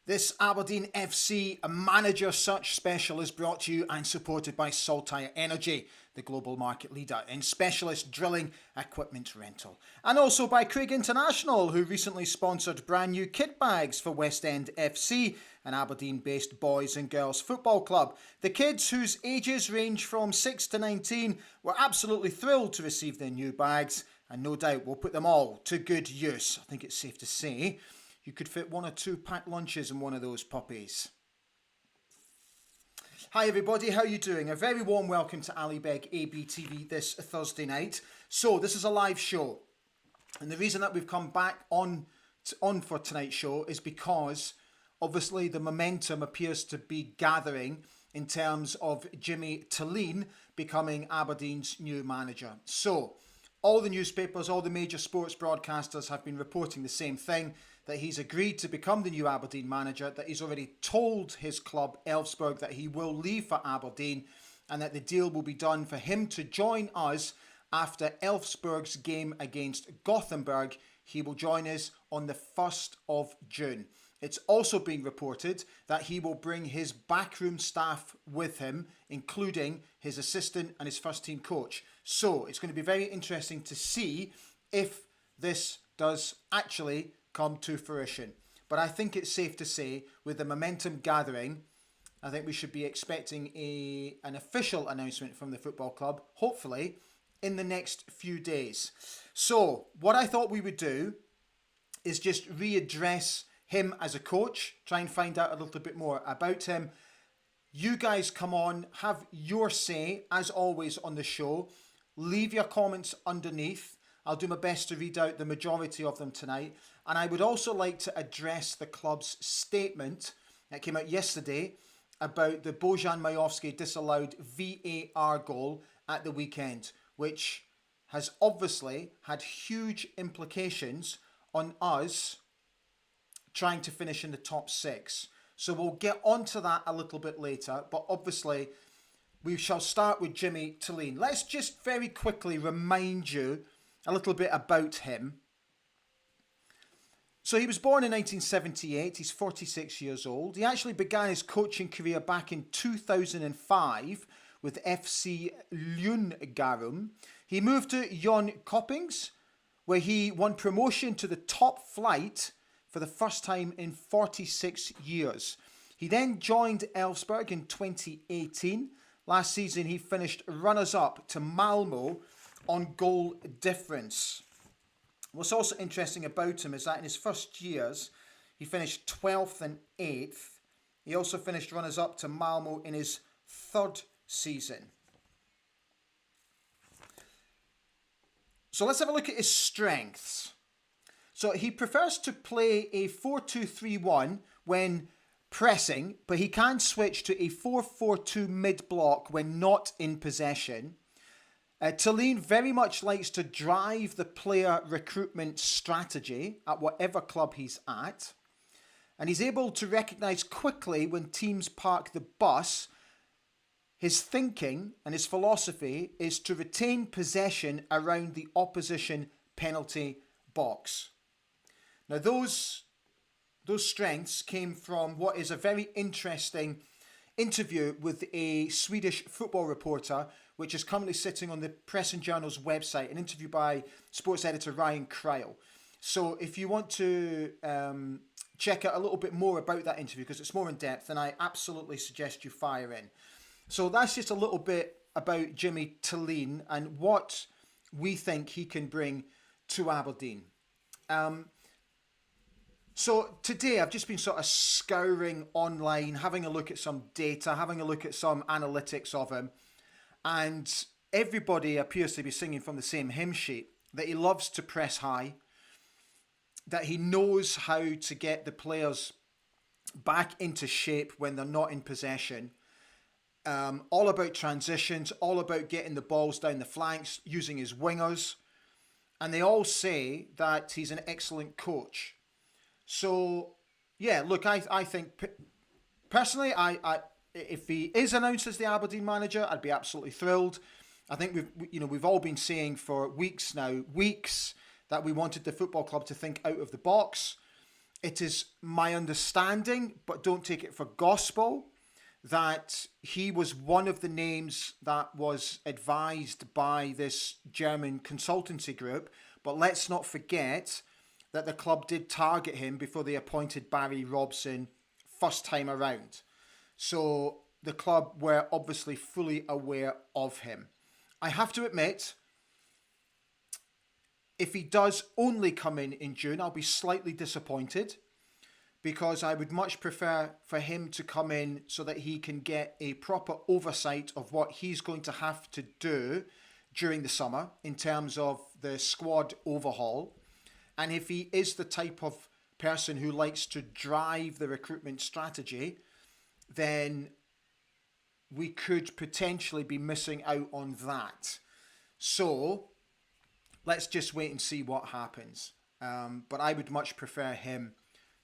This Aberdeen FC manager search special is brought to you and supported by Saltire Energy, the global market leader in specialist drilling equipment rental. And also by Craig International, who recently sponsored brand new kit bags for West End FC, an Aberdeen-based boys and girls football club. The kids, whose ages range from 6 to 19, were absolutely thrilled to receive their new bags, and no doubt will put them all to good use. I think it's safe to say you could fit 1 or 2 packed lunches in one of those puppies. Hi everybody, how are you doing? A very warm welcome to Ali Beg ABTV this Thursday night. So this is a live show, and the reason that we've come back on for tonight's show is because obviously the momentum appears to be gathering in terms of Jimmy Thelin becoming Aberdeen's new manager. So all the newspapers, all the major sports broadcasters have been reporting the same thing, that he's agreed to become the new Aberdeen manager, that he's already told his club, Elfsborg, that he will leave for Aberdeen, and that the deal will be done for him to join us after Elfsborg's game against Gothenburg. He will join us on the 1st of June. It's also been reported that he will bring his backroom staff with him, including his assistant and his first team coach. So it's going to be very interesting to see if this does actually come to fruition. But I think it's safe to say, with the momentum gathering, I think we should be expecting an official announcement from the football club, hopefully in the next few days. So what I thought we would do is just readdress him as a coach, try and find out a little bit more about him. You guys come on, have your say, as always on the show. Leave your comments underneath. I'll do my best to read out the majority of them tonight. And I would also like to address the club's statement that came out yesterday about the Bojan Majowski disallowed VAR goal at the weekend, which has obviously had huge implications on us trying to finish in the top 6. So we'll get onto that a little bit later, but obviously we shall start with Jimmy Thelin. Let's just very quickly remind you a little bit about him. So he was born in 1978, he's 46 years old. He actually began his coaching career back in 2005 with FC Lyngarum. He moved to Jönköpings, where he won promotion to the top flight for the first time in 46 years. He then joined Elfsborg in 2018. Last season he finished runners-up to Malmo on goal difference. What's also interesting about him is that in his first years, he finished 12th and 8th. He also finished runners-up to Malmo in his 3rd season. So let's have a look at his strengths. So he prefers to play a 4-2-3-1 when pressing, but he can switch to a 4-4-2 mid-block when not in possession. Thelin very much likes to drive the player recruitment strategy at whatever club he's at. And he's able to recognise quickly when teams park the bus. His thinking and his philosophy is to retain possession around the opposition penalty box. Now those strengths came from what is a very interesting interview with a Swedish football reporter, which is currently sitting on the Press and Journal's website, an interview by sports editor Ryan Cryle. So if you want to check out a little bit more about that interview, because it's more in depth, then I absolutely suggest you fire in. So that's just a little bit about Jimmy Thelin and what we think he can bring to Aberdeen. So today I've just been sort of scouring online, having a look at some data, having a look at some analytics of him. And everybody appears to be singing from the same hymn sheet, that he loves to press high, that he knows how to get the players back into shape when they're not in possession. All about transitions, all about getting the balls down the flanks, using his wingers. And they all say that he's an excellent coach. So, yeah, look, I think, personally, if he is announced as the Aberdeen manager, I'd be absolutely thrilled. I think we've all been saying for weeks now, that we wanted the football club to think out of the box. It is my understanding, but don't take it for gospel, that he was one of the names that was advised by this German consultancy group. But let's not forget that the club did target him before they appointed Barry Robson first time around. So the club were obviously fully aware of him. I have to admit, if he does only come in June, I'll be slightly disappointed, because I would much prefer for him to come in so that he can get a proper oversight of what he's going to have to do during the summer in terms of the squad overhaul. And if he is the type of person who likes to drive the recruitment strategy, then we could potentially be missing out on that. So let's just wait and see what happens. But I would much prefer him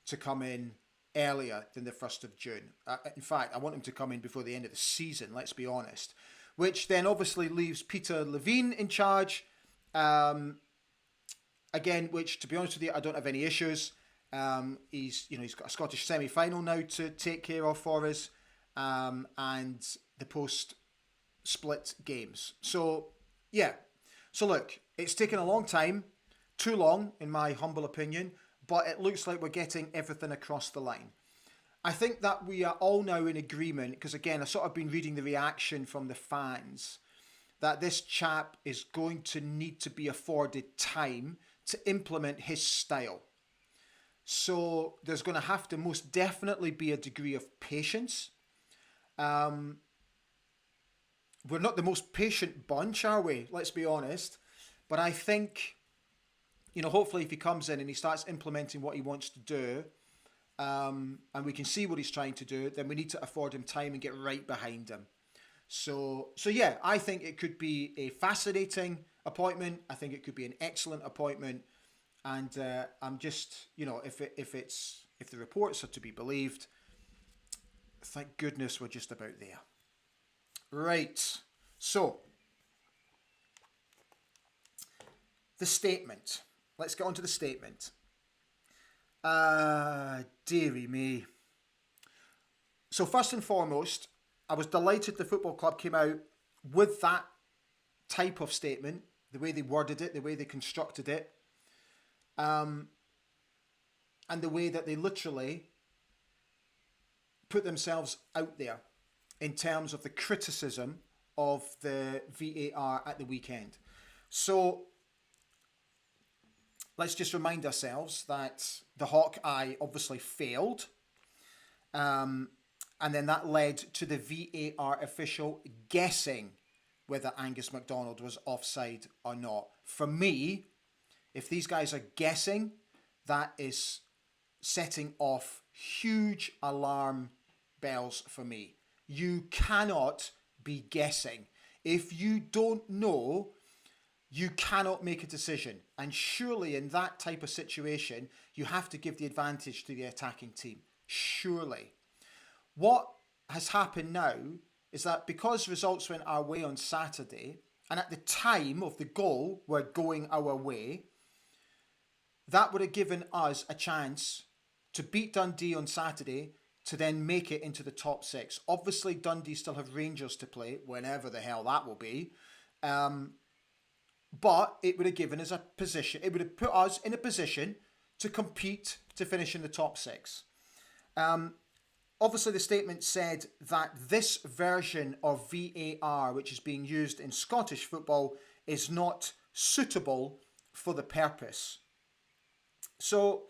to come in earlier than the 1st of June. In fact, I want him to come in before the end of the season, let's be honest. Which then obviously leaves Peter Levine in charge. Again, which, to be honest with you, I don't have any issues. He's got a Scottish semi-final now to take care of for us, and the post-split games. So, yeah. So look, it's taken a long time, too long, in my humble opinion, but it looks like we're getting everything across the line. I think that we are all now in agreement, because again, I've sort of been reading the reaction from the fans, that this chap is going to need to be afforded time to implement his style. So there's going to have to most definitely be a degree of patience. We're not the most patient bunch, are we? Let's be honest. But I think, hopefully if he comes in and he starts implementing what he wants to do, and we can see what he's trying to do, then we need to afford him time and get right behind him. So yeah, I think it could be a fascinating appointment. I think it could be an excellent appointment. And I'm just, if the reports are to be believed, thank goodness we're just about there. Right. So, the statement. Let's get on to the statement. Dearie me. So first and foremost, I was delighted the football club came out with that type of statement, the way they worded it, the way they constructed it, and the way that they literally put themselves out there in terms of the criticism of the VAR at the weekend. So let's just remind ourselves that the Hawkeye obviously failed. And then that led to the VAR official guessing whether Angus MacDonald was offside or not. For me, if these guys are guessing, that is setting off huge alarm bells for me. You cannot be guessing. If you don't know, you cannot make a decision. And surely in that type of situation, you have to give the advantage to the attacking team. Surely. What has happened now is that because results went our way on Saturday, and at the time of the goal were going our way, that would have given us a chance to beat Dundee on Saturday to then make it into the top six. Obviously, Dundee still have Rangers to play, whenever the hell that will be. But it would have given us a position. It would have put us in a position to compete to finish in the top six. Obviously, the statement said that this version of VAR, which is being used in Scottish football, is not suitable for the purpose. So,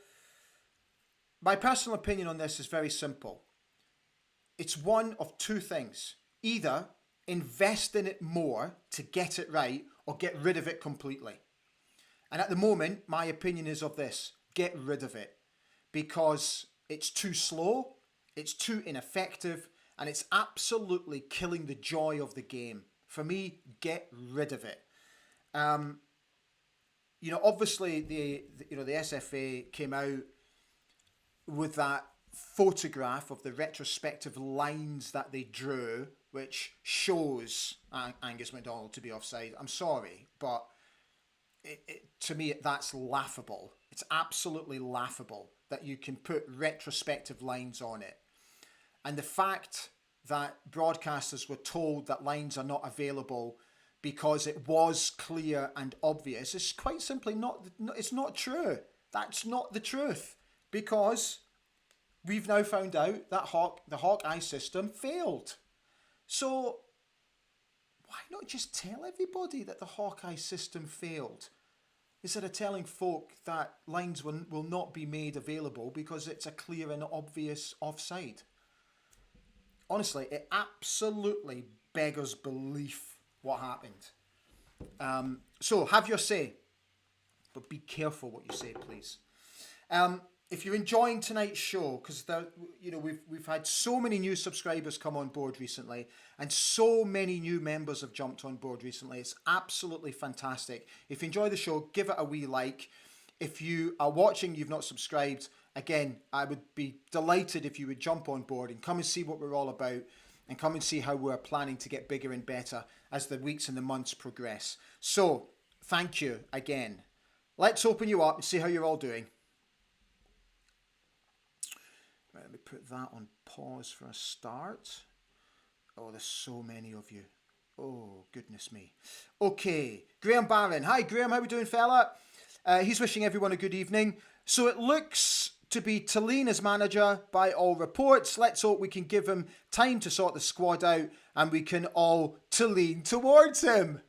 my personal opinion on this is very simple. It's one of two things. Either invest in it more to get it right, or get rid of it completely. And at the moment, my opinion is of this. Get rid of it. Because it's too slow, it's too ineffective, and it's absolutely killing the joy of the game. For me, get rid of it. Obviously the SFA came out with that photograph of the retrospective lines that they drew, which shows Angus MacDonald to be offside. I'm sorry, but to me, that's laughable. It's absolutely laughable that you can put retrospective lines on it. And the fact that broadcasters were told that lines are not available because it was clear and obvious is quite simply it's not true. That's not the truth, because we've now found out that the Hawkeye system failed. So why not just tell everybody that the Hawkeye system failed, instead of telling folk that lines will not be made available because it's a clear and obvious offside? Honestly, it absolutely beggars belief what happened. So have your say, but be careful what you say, please. If you're enjoying tonight's show, because we've had so many new subscribers come on board recently, and so many new members have jumped on board recently. It's absolutely fantastic. If you enjoy the show, give it a wee like. If you are watching, you've not subscribed, again, I would be delighted if you would jump on board and come and see what we're all about, and come and see how we're planning to get bigger and better as the weeks and the months progress. So, thank you again. Let's open you up and see how you're all doing. Right, let me put that on pause for a start. Oh, there's so many of you. Oh, goodness me. Okay, Graham Barron. Hi, Graham. How we doing, fella? He's wishing everyone a good evening. So it looks to be Thelin as manager by all reports. Let's hope we can give him time to sort the squad out and we can all Thelin towards him.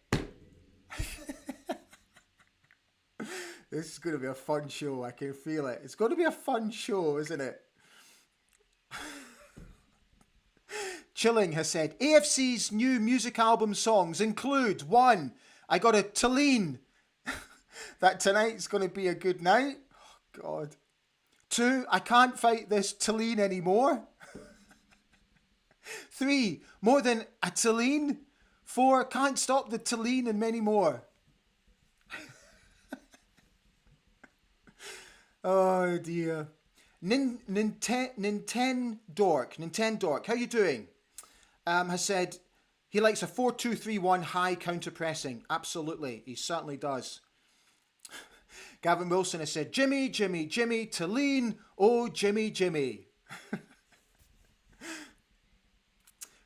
This is going to be a fun show. I can feel it. It's going to be a fun show, isn't it? Chilling has said, AFC's new music album songs include 1, I got a Thelin. That tonight's going to be a good night. Oh, God. 2, I can't fight this Thelin anymore. 3, more than a Thelin. 4, can't stop the Thelin, and many more. Oh dear. Nintendo Dork, how you doing? Has said he likes a 4-2-3-1 high counter pressing. Absolutely, he certainly does. Gavin Wilson has said, Jimmy, Thelin, oh Jimmy.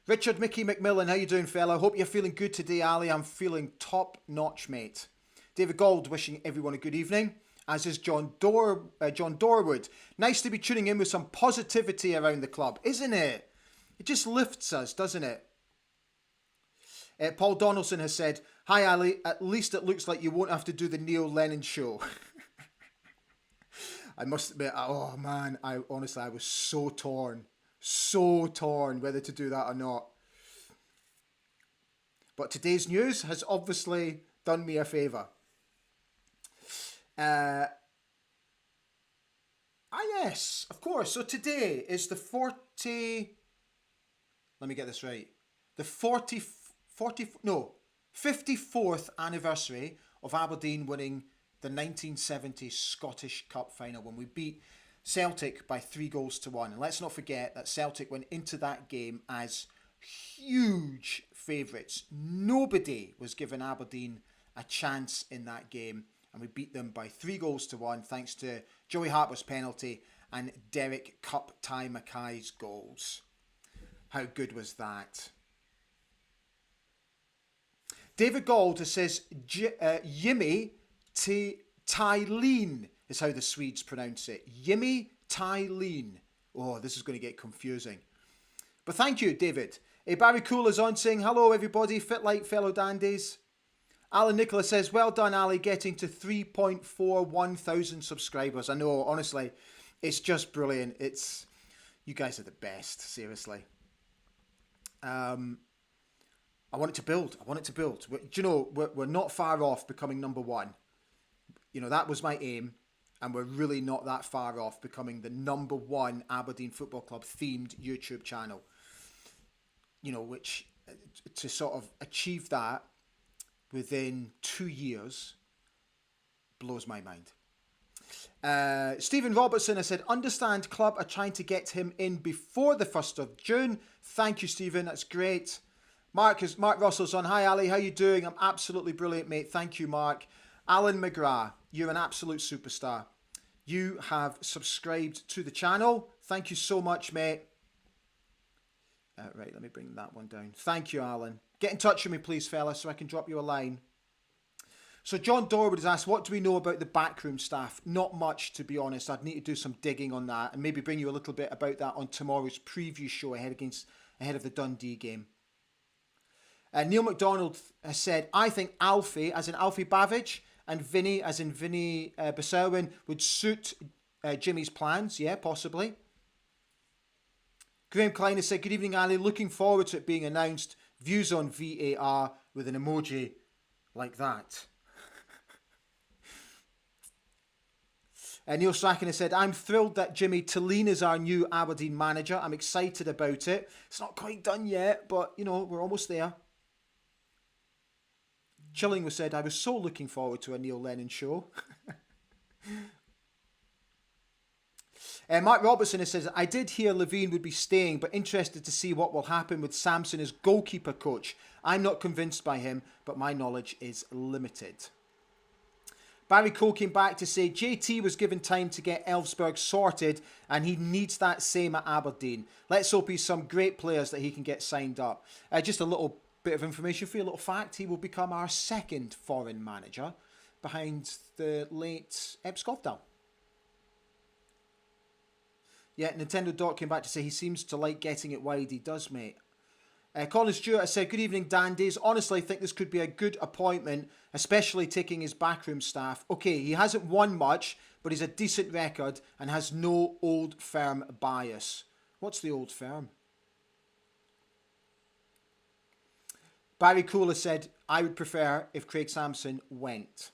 Richard Mickey McMillan, how you doing, fella? Hope you're feeling good today, Ali. I'm feeling top notch, mate. David Gold wishing everyone a good evening, as is John Dorwood. Nice to be tuning in with some positivity around the club, isn't it? It just lifts us, doesn't it? Paul Donaldson has said, hi Ali, at least it looks like you won't have to do the Neil Lennon show. I must admit, oh man, I was so torn whether to do that or not. But today's news has obviously done me a favour. Yes, of course. So today is the 54th anniversary of Aberdeen winning the 1970 Scottish Cup final when we beat Celtic by 3-1. And let's not forget that Celtic went into that game as huge favourites. Nobody was given Aberdeen a chance in that game, and we beat them by 3-1 thanks to Joey Harper's penalty and Derek Cup Ty Mackay's goals. How good was that? David Gold says Jimmy Thelin is how the Swedes pronounce it. Jimmy Thelin. Oh, this is going to get confusing. But thank you, David. Barry Cool is on saying, hello everybody, fit like fellow dandies. Alan Nicholas says, well done Ali, getting to 3.41 thousand subscribers. I know, honestly, it's just brilliant. You guys are the best, seriously. I want it to build. Do you know, we're not far off becoming number one. You know, that was my aim. And we're really not that far off becoming the number one Aberdeen Football Club themed YouTube channel. You know, which to sort of achieve that within 2 years blows my mind. Stephen Robertson has said, understand club are trying to get him in before the 1st of June. Thank you, Stephen. That's great. Mark Russell's on. Hi, Ali. How you doing? I'm absolutely brilliant, mate. Thank you, Mark. Alan McGrath, you're an absolute superstar. you have subscribed to the channel. Thank you so much, mate. Right, let me bring that one down. Thank you, Alan. Get in touch with me, please, fella, so I can drop you a line. So John Dorwood has asked, what do we know about the backroom staff? Not much, to be honest. I'd need to do some digging on that and maybe bring you a little bit about that on tomorrow's preview show ahead of the Dundee game. Neil McDonald has said, I think Alfie, as in Alfie Bavidge, and Vinny, as in Vinny Bissauin, would suit Jimmy's plans. Yeah, possibly. Graham Klein has said, good evening, Ali. Looking forward to it being announced. Views on VAR with an emoji like that. Neil Strachan has said, I'm thrilled that Jimmy Thelin is our new Aberdeen manager. I'm excited about it. It's not quite done yet, but, you know, we're almost there. Chilling was said, I was so looking forward to a Neil Lennon show. Mark Robertson has said, I did hear Levine would be staying, but interested to see what will happen with Samson as goalkeeper coach. I'm not convinced by him, but my knowledge is limited. Barry Cole came back to say, JT was given time to get Elfsborg sorted, and he needs that same at Aberdeen. Let's hope he's some great players that he can get signed up. Just a little bit of information for you, a little fact. He will become our second foreign manager behind the late Ep Skofdal. Yeah, Nintendo Doc came back to say he seems to like getting it wide. He does, mate. Colin Stewart has said, good evening, Dandies. Honestly, I think this could be a good appointment, especially taking his backroom staff. Okay, he hasn't won much, but he's a decent record and has no old firm bias. What's the old firm? Barry Cooler said, I would prefer if Craig Sampson went.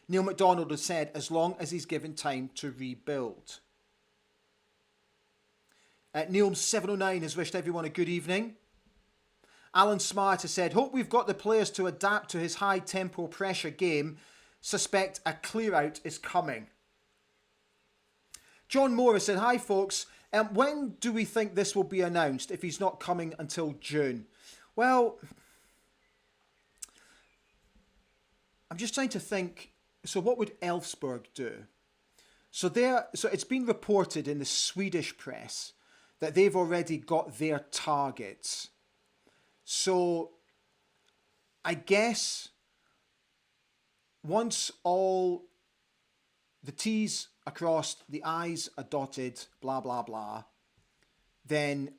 Neil McDonald has said, as long as he's given time to rebuild. Neil709 has wished everyone a good evening. Alan Smart has said, hope we've got the players to adapt to his high tempo pressure game. Suspect a clear out is coming. John Moore has said, hi folks, when do we think this will be announced if he's not coming until June? Well, I'm just trying to think, so what would Elfsborg do? So it's been reported in the Swedish press that they've already got their targets. So I guess once all the T's are crossed, the I's are dotted, blah, blah, blah, then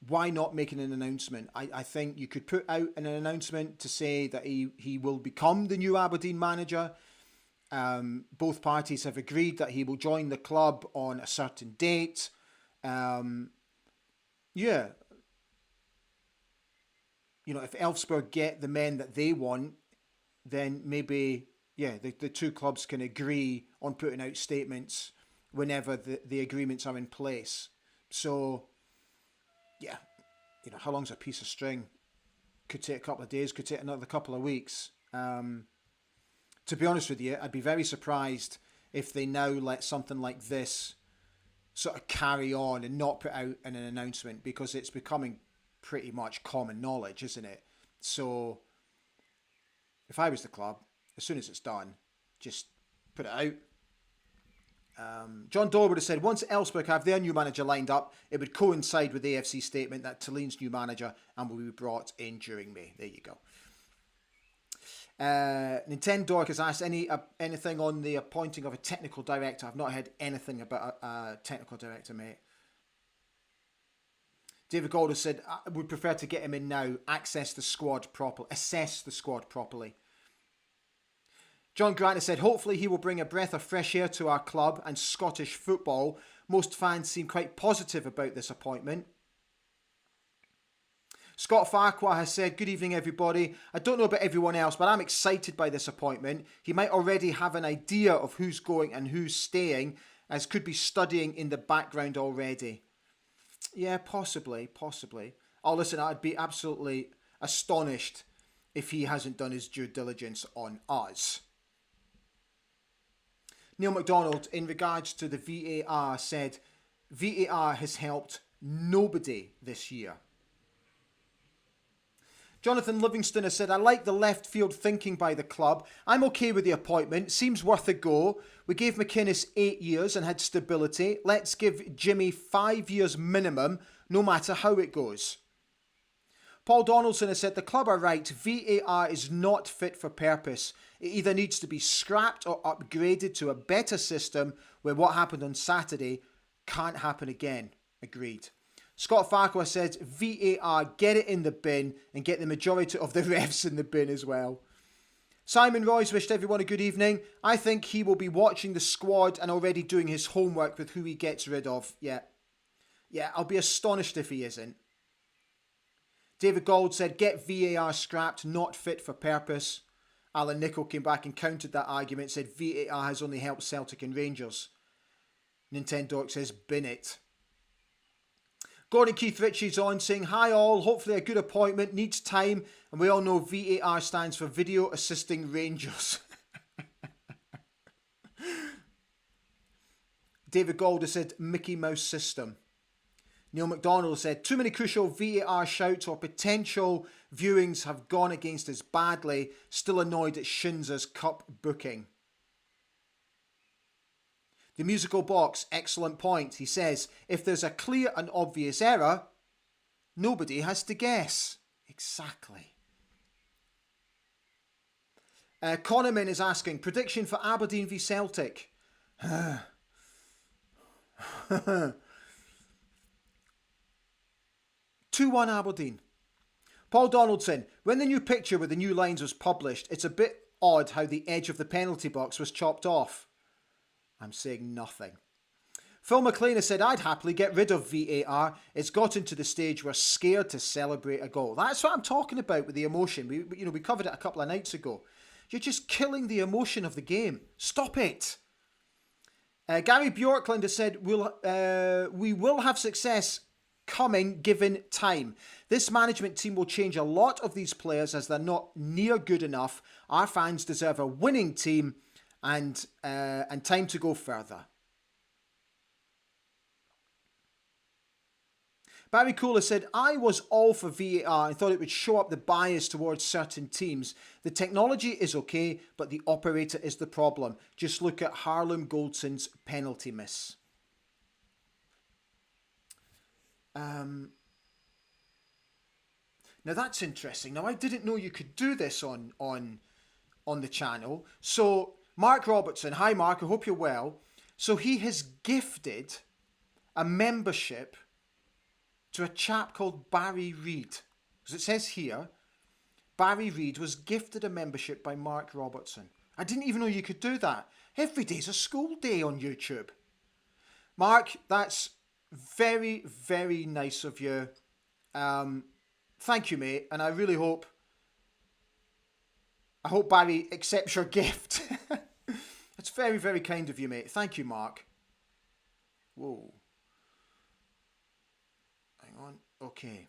why not making an announcement? I think you could put out an announcement to say that he will become the new Aberdeen manager. Both parties have agreed that he will join the club on a certain date. Yeah. You know, if Elfsborg get the men that they want, then maybe, yeah, the two clubs can agree on putting out statements whenever the agreements are in place. So, yeah, you know, how long's a piece of string? Could take a couple of days, could take another couple of weeks. To be honest with you, I'd be very surprised if they now let something like this sort of carry on and not put out an announcement, because it's becoming pretty much common knowledge, isn't it? So if I was the club, as soon as it's done, just put it out. John Doyle would have said, once Elfsborg have their new manager lined up, it would coincide with the AFC statement that Thellin's new manager and will be brought in during May. There you go. Nintendo has asked anything on the appointing of a technical director. I've not heard anything about a technical director, mate. David Gold has said, I would prefer to get him in now, assess the squad properly. John Grant has said, hopefully he will bring a breath of fresh air to our club and Scottish football. Most fans seem quite positive about this appointment. Scott Farquhar has said, good evening everybody. I don't know about everyone else, but I'm excited by this appointment. He might already have an idea of who's going and who's staying, as could be studying in the background already. Yeah, possibly. Oh, listen, I'd be absolutely astonished if he hasn't done his due diligence on us. Neil McDonald, in regards to the VAR, said, VAR has helped nobody this year. Jonathan Livingston has said, I like the left field thinking by the club. I'm okay with the appointment. Seems worth a go. We gave McInnes 8 years and had stability. Let's give Jimmy 5 years minimum, no matter how it goes. Paul Donaldson has said, the club are right. VAR is not fit for purpose. It either needs to be scrapped or upgraded to a better system where what happened on Saturday can't happen again. Agreed. Scott Farquhar said, VAR, get it in the bin and get the majority of the refs in the bin as well. Simon Royce wished everyone a good evening. I think he will be watching the squad and already doing his homework with who he gets rid of. Yeah, I'll be astonished if he isn't. David Gold said, get VAR scrapped, not fit for purpose. Alan Nicholl came back and countered that argument, said VAR has only helped Celtic and Rangers. Nintendo says, bin it. Gordon Keith Ritchie's on saying, hi all, hopefully a good appointment, needs time, and we all know VAR stands for Video Assisting Rangers. David Gold has said, Mickey Mouse system. Neil McDonald said, too many crucial VAR shouts or potential viewings have gone against us badly, still annoyed at Shinza's cup booking. The Musical Box, excellent point. He says, if there's a clear and obvious error, nobody has to guess. Exactly. Connorman is asking, prediction for Aberdeen v Celtic. 2-1 Aberdeen. Paul Donaldson, when the new picture with the new lines was published, it's a bit odd how the edge of the penalty box was chopped off. I'm saying nothing. Phil McLean has said, I'd happily get rid of VAR. It's gotten to the stage we're scared to celebrate a goal. That's what I'm talking about with the emotion. We covered it a couple of nights ago. You're just killing the emotion of the game. Stop it. Gary Bjorkland has said, we will have success coming given time. This management team will change a lot of these players as they're not near good enough. Our fans deserve a winning team and time to go further. Barry Cooler said, I was all for VAR and thought it would show up the bias towards certain teams. The technology is okay, but the operator is the problem. Just look at Harlem Goldson's penalty miss. Now that's interesting. Now I didn't know you could do this on the channel. So Mark Robertson, hi Mark, I hope you're well. So he has gifted a membership to a chap called Barry Reid. Because it says here, Barry Reid was gifted a membership by Mark Robertson. I didn't even know you could do that. Every day's a school day on YouTube. Mark, that's very, very nice of you. Thank you, mate. And I really hope Barry accepts your gift. That's very, very kind of you, mate. Thank you, Mark. Whoa. Hang on. Okay.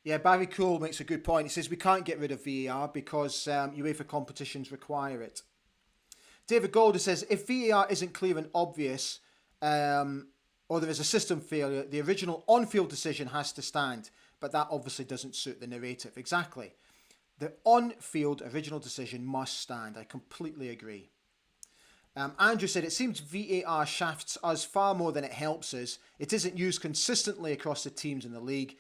Yeah, Barry Cole makes a good point. He says we can't get rid of VAR because UEFA competitions require it. David Golder says if VAR isn't clear and obvious or there is a system failure, the original on-field decision has to stand. But that obviously doesn't suit the narrative. Exactly. The on-field original decision must stand. I completely agree. Andrew said, it seems VAR shafts us far more than it helps us. It isn't used consistently across the teams in the league.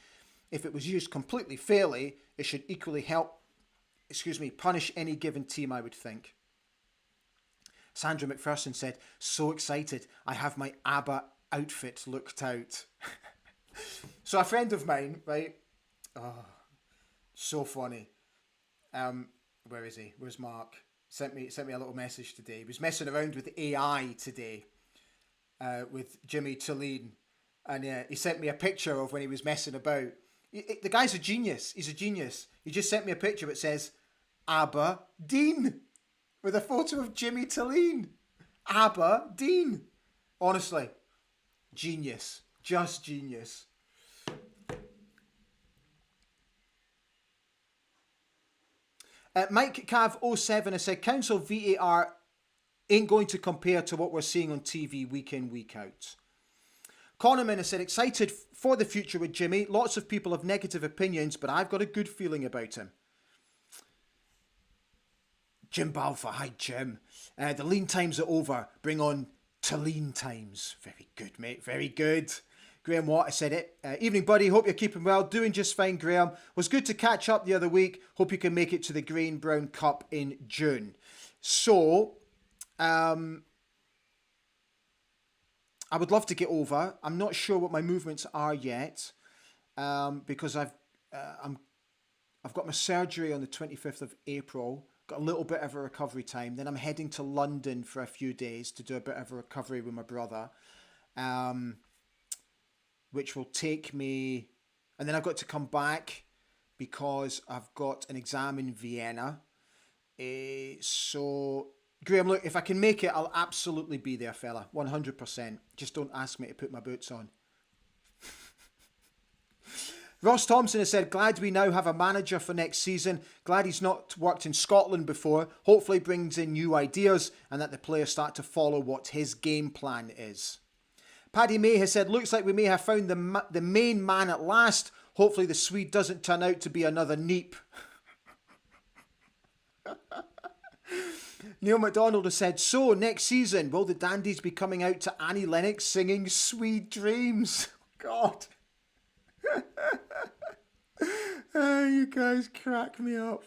If it was used completely fairly, it should equally punish any given team, I would think. Sandra McPherson said, so excited. I have my ABBA outfit looked out. So a friend of mine, right? Oh, so funny. Where is he? Where's Mark? Sent me a little message today. He was messing around with AI today with Jimmy Thelin. And he sent me a picture of when he was messing about. The guy's a genius. He's a genius. He just sent me a picture that says Aberdeen with a photo of Jimmy Thelin. Aberdeen. Honestly, genius. Just genius. Mike Cav 07 has said, Council VAR ain't going to compare to what we're seeing on TV week in, week out. Connorman has said, excited for the future with Jimmy. Lots of people have negative opinions, but I've got a good feeling about him. Jim Balfour, hi Jim. The lean times are over. Bring on Thelin times. Very good, mate. Very good. Graham Watt said it. Evening, buddy. Hope you're keeping well. Doing just fine, Graham. Was good to catch up the other week. Hope you can make it to the Green Brown Cup in June. So, I would love to get over. I'm not sure what my movements are yet, because I've got my surgery on the 25th of April. Got a little bit of a recovery time. Then I'm heading to London for a few days to do a bit of a recovery with my brother, which will take me, and then I've got to come back because I've got an exam in Vienna. So, Graham, look, if I can make it, I'll absolutely be there, fella. 100%. Just don't ask me to put my boots on. Ross Thompson has said, glad we now have a manager for next season. Glad he's not worked in Scotland before. Hopefully brings in new ideas and that the players start to follow what his game plan is. Paddy May has said, looks like we may have found the main man at last. Hopefully the Swede doesn't turn out to be another Neep. Neil McDonald has said, so next season, will the Dandies be coming out to Annie Lennox singing Sweet Dreams? God. Oh, you guys crack me up.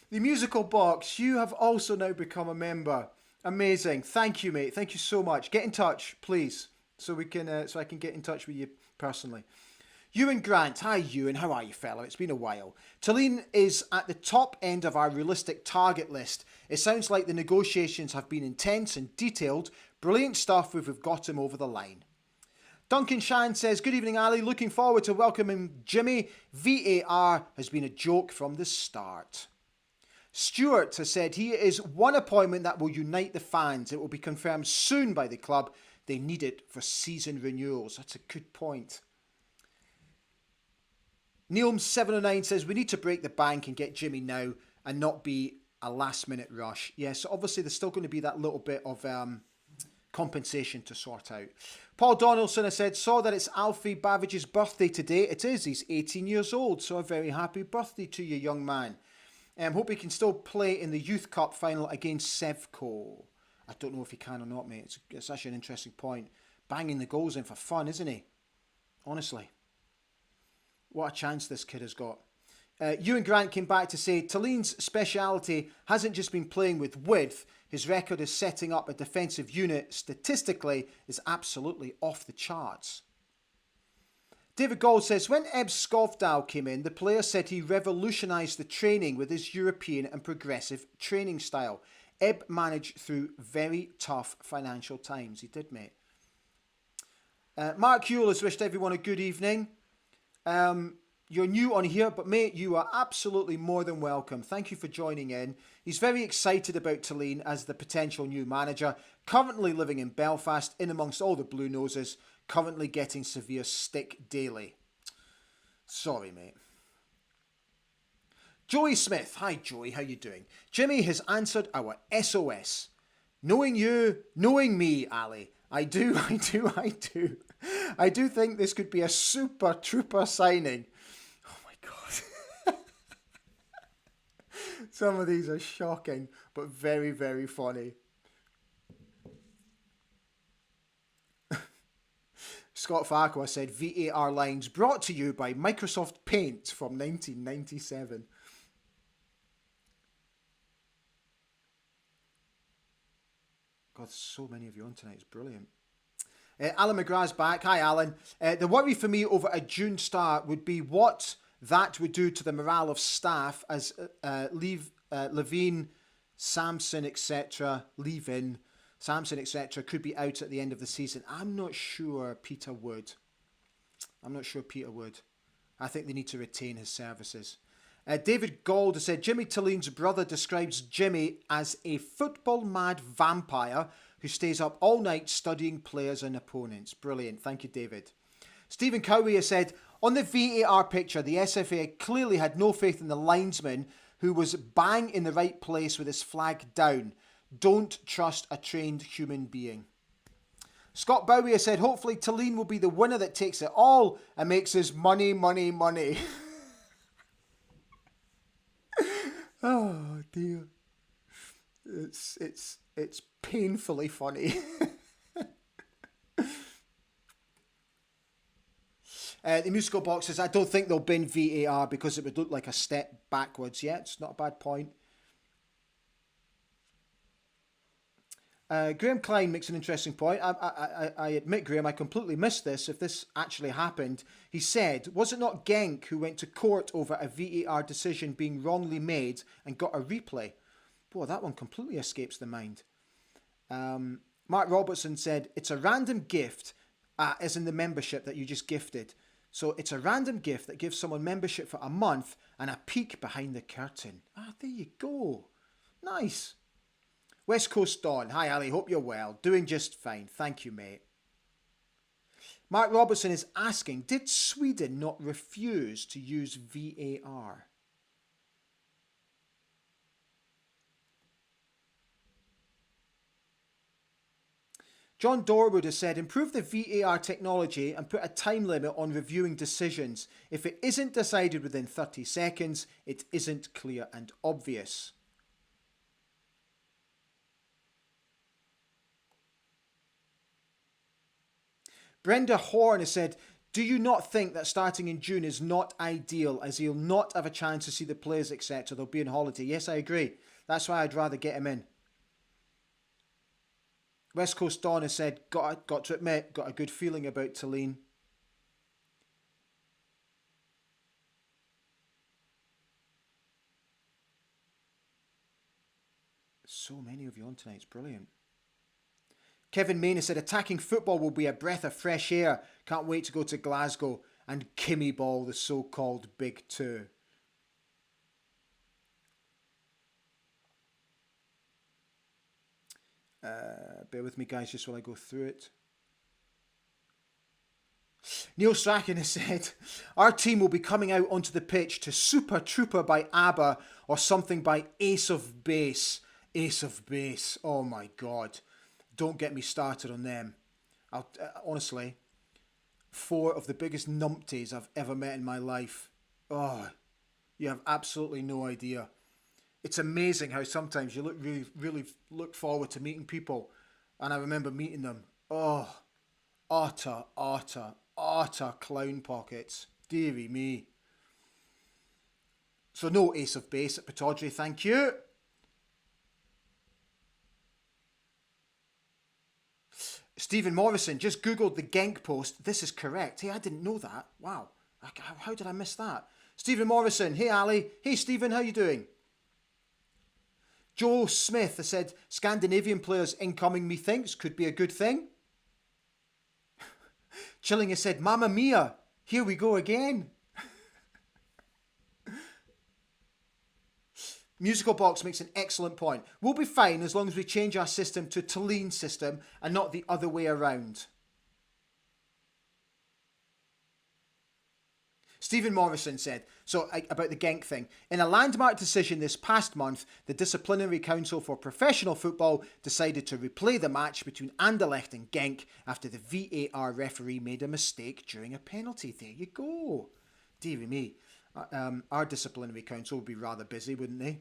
The Musical Box, you have also now become a member. Amazing. Thank you, mate. Thank you so much. Get in touch, please, so we can so I can get in touch with you personally. Ewan Grant. Hi, Ewan. How are you, fella? It's been a while. Thelin is at the top end of our realistic target list. It sounds like the negotiations have been intense and detailed. Brilliant stuff if we've got him over the line. Duncan Shan says, good evening, Ali. Looking forward to welcoming Jimmy. VAR has been a joke from the start. Stuart has said he is one appointment that will unite the fans. It will be confirmed soon by the club. They need it for season renewals. That's a good point. Neilm709 says, we need to break the bank and get Jimmy now and not be a last minute rush. Yes, so obviously there's still going to be that little bit of compensation to sort out. Paul Donaldson has said, saw that it's Alfie Bavich's birthday today. It is. He's 18 years old. So a very happy birthday to you, young man. Hope he can still play in the Youth Cup final against Sevco. I don't know if he can or not, mate. It's actually an interesting point. Banging the goals in for fun, isn't he? Honestly. What a chance this kid has got. Ewan Grant came back to say, Thelин's speciality hasn't just been playing with width. His record is setting up a defensive unit statistically is absolutely off the charts. David Gold says, when Eb Skovdahl came in, the player said he revolutionised the training with his European and progressive training style. Eb managed through very tough financial times. He did, mate. Mark Hewell has wished everyone a good evening. You're new on here, but mate, you are absolutely more than welcome. Thank you for joining in. He's very excited about Thelin as the potential new manager, currently living in Belfast, in amongst all the Blue Noses, currently getting severe stick daily. Sorry, mate. Joey Smith. Hi, Joey. How you doing? Jimmy has answered our SOS. Knowing you, knowing me, Ali. I do think this could be a super trooper signing. Oh my God. Some of these are shocking, but very, very funny. Scott Farquhar said, VAR lines brought to you by Microsoft Paint from 1997. God, so many of you on tonight. It's brilliant. Alan McGrath's back. Hi, Alan. The worry for me over a June start would be what that would do to the morale of staff as Levine, Samson, etc. Could be out at the end of the season. I'm not sure Peter would. I think they need to retain his services. David Gold has said, Jimmy Thellin's brother describes Jimmy as a football-mad vampire who stays up all night studying players and opponents. Brilliant. Thank you, David. Stephen Cowie has said, on the VAR picture, the SFA clearly had no faith in the linesman who was bang in the right place with his flag down. Don't trust a trained human being. Scott Bowie said, hopefully Thelin will be the winner that takes it all and makes us money, money, money. Oh dear. It's painfully funny. The musical box says, I don't think they'll bin VAR because it would look like a step backwards. Yeah, it's not a bad point. Graham Klein makes an interesting point. I admit, Graham, I completely missed this. If this actually happened, he said, was it not Genk who went to court over a VAR decision being wrongly made and got a replay? Boy, that one completely escapes the mind. Mark Robertson said, it's a random gift, as in the membership that you just gifted. So it's a random gift that gives someone membership for a month and a peek behind the curtain. There you go. Nice. West Coast Dawn. Hi, Ali. Hope you're well. Doing just fine. Thank you, mate. Mark Robertson is asking, did Sweden not refuse to use VAR? John Dorwood has said, improve the VAR technology and put a time limit on reviewing decisions. If it isn't decided within 30 seconds, it isn't clear and obvious. Brenda Horn has said, do you not think that starting in June is not ideal as he'll not have a chance to see the players, etc. They'll be on holiday. Yes, I agree. That's why I'd rather get him in. West Coast Dawn has said, got to admit, got a good feeling about Thelin. So many of you on tonight. It's brilliant. Kevin Main has said, attacking football will be a breath of fresh air. Can't wait to go to Glasgow and Kimmy Ball, the so-called Big Two. Bear with me, guys, just while I go through it. Neil Strachan has said, our team will be coming out onto the pitch to Super Trooper by ABBA or something by Ace of Base. Ace of Base. Oh my God. Don't get me started on them. Honestly, 4 of the biggest numpties I've ever met in my life. Oh, you have absolutely no idea. It's amazing how sometimes you really look forward to meeting people. And I remember meeting them. Oh, utter clown pockets. Deary me. So no Ace of Base at Pittodrie, thank you. Stephen Morrison just Googled the Genk post. This is correct. Hey, I didn't know that. Wow. How did I miss that? Stephen Morrison. Hey, Ali. Hey, Stephen. How you doing? Joe Smith has said, Scandinavian players incoming, methinks, could be a good thing. Chilling has said, Mamma Mia, here we go again. Musical Box makes an excellent point. We'll be fine as long as we change our system to Thelin system and not the other way around. Stephen Morrison said, so about the Genk thing, in a landmark decision this past month, the Disciplinary Council for Professional Football decided to replay the match between Anderlecht and Genk after the VAR referee made a mistake during a penalty. There you go. Deary me. Our Disciplinary Council would be rather busy, wouldn't they?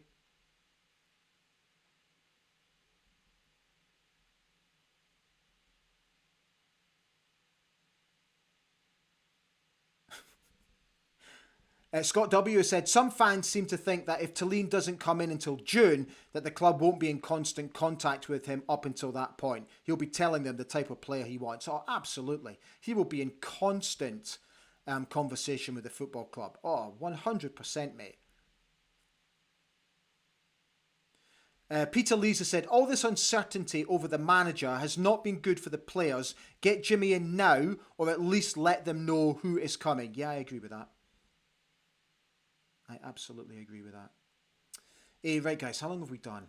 Scott W. said, some fans seem to think that if Thelin doesn't come in until June, that the club won't be in constant contact with him up until that point. He'll be telling them the type of player he wants. Oh, absolutely. He will be in constant conversation with the football club. Oh, 100%, mate. Peter Lisa said, all this uncertainty over the manager has not been good for the players. Get Jimmy in now, or at least let them know who is coming. Yeah, I agree with that. I absolutely agree with that. Hey, right, guys, how long have we done?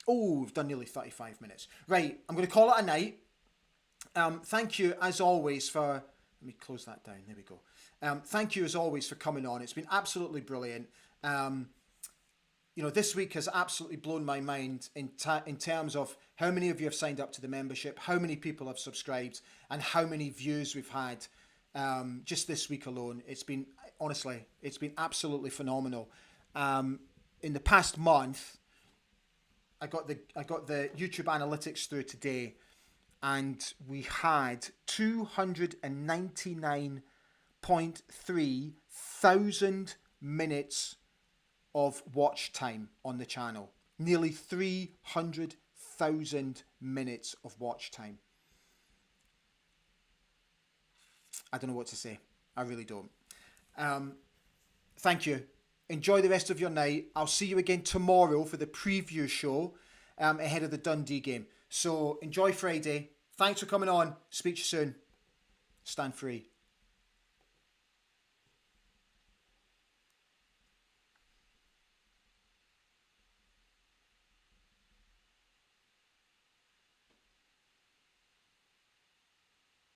Oh, we've done nearly 35 minutes. Right, I'm going to call it a night. Thank you, as always, for... Let me close that down. There we go. Thank you, as always, for coming on. It's been absolutely brilliant. this week has absolutely blown my mind in terms of how many of you have signed up to the membership, how many people have subscribed, and how many views we've had just this week alone. It's been absolutely phenomenal. In the past month, I got the YouTube analytics through today, and we had 299.3 thousand minutes of watch time on the channel. Nearly 300,000 minutes of watch time. I don't know what to say. I really don't. Thank you. Enjoy the rest of your night. I'll see you again tomorrow for the preview show ahead of the Dundee game. So enjoy Friday. Thanks for coming on. Speak to you soon. Stand free.